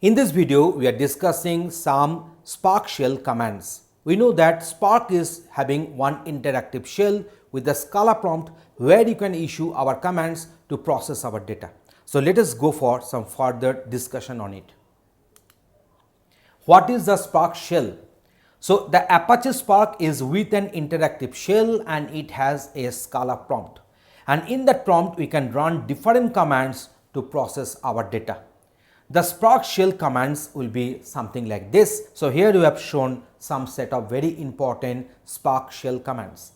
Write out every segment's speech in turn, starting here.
In this video, we are discussing some Sparc shell commands. We know that Sparc is having one interactive shell with the Scala prompt where you can issue our commands to process our data. So let us go for some further discussion on it. What is the Sparc shell? So the Apache Sparc is with an interactive shell and it has a Scala prompt. And in that prompt, we can run different commands to process our data. The Sparc shell commands will be something like this. So here we have shown some set of very important Sparc shell commands.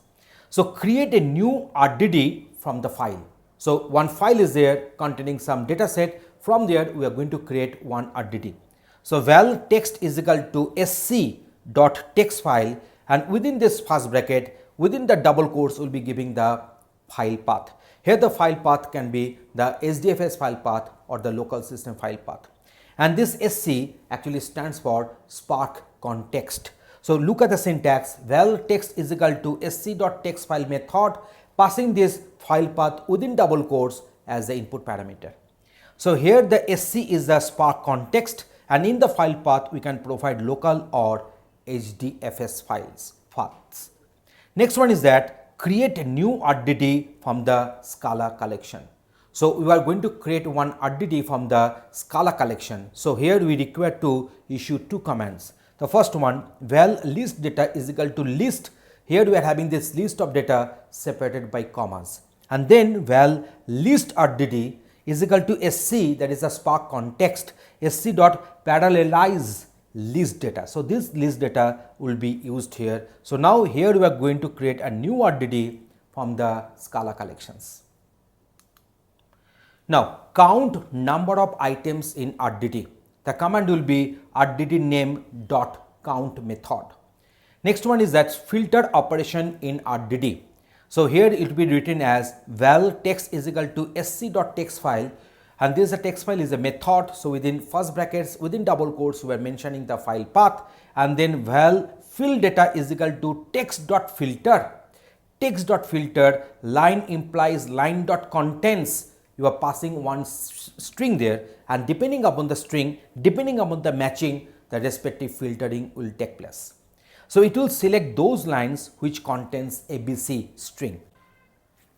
So create a new Oddity from the file. So one file is there containing some data set. From there we are going to create one Oddity. So val text is equal to sc.text file, and within this first bracket, within the double quotes, will be giving the file path. Here the file path can be the SDFS file path or the local system file path. And this SC actually stands for Sparc context. So look at the syntax. Val text is equal to sc.text file method, passing this file path within double quotes as the input parameter. So here the SC is the Sparc context, and in the file path we can provide local or HDFS paths. Next one is that create a new Oddity from the Scala collection. So we are going to create one Oddity from the Scala collection. So here we require to issue two commands. The first one, val list data is equal to list. Here we are having this list of data separated by commas, and then val list Oddity is equal to sc, that is the Sparc context, sc dot parallelize list data. So this list data will be used here. So now here we are going to create a new Oddity from the Scala collections. Now count number of items in Oddity. The command will be Oddity name dot count method. Next one is that filter operation in Oddity. So here it will be written as val text is equal to sc.text file, and this text file is a method. So within first brackets, within double quotes, we are mentioning the file path, and then val fill data is equal to text.filter. Text.filter line implies line.contents. You are passing one string there, and depending upon the string, depending upon the matching, the respective filtering will take place. So it will select those lines which contains ABC string.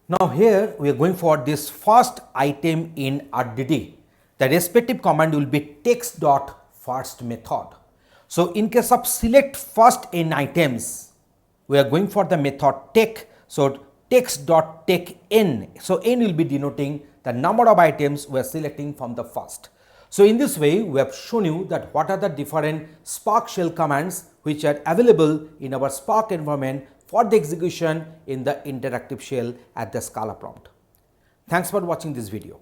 Now here we are going for this first item in Oddity. The respective command will be text.first method. So in case of select first n items, we are going for the method take. So text.take n. So n will be denoting the number of items we are selecting from the first. So in this way, we have shown you that what are the different Sparc shell commands which are available in our Sparc environment for the execution in the interactive shell at the Scala prompt. Thanks for watching this video.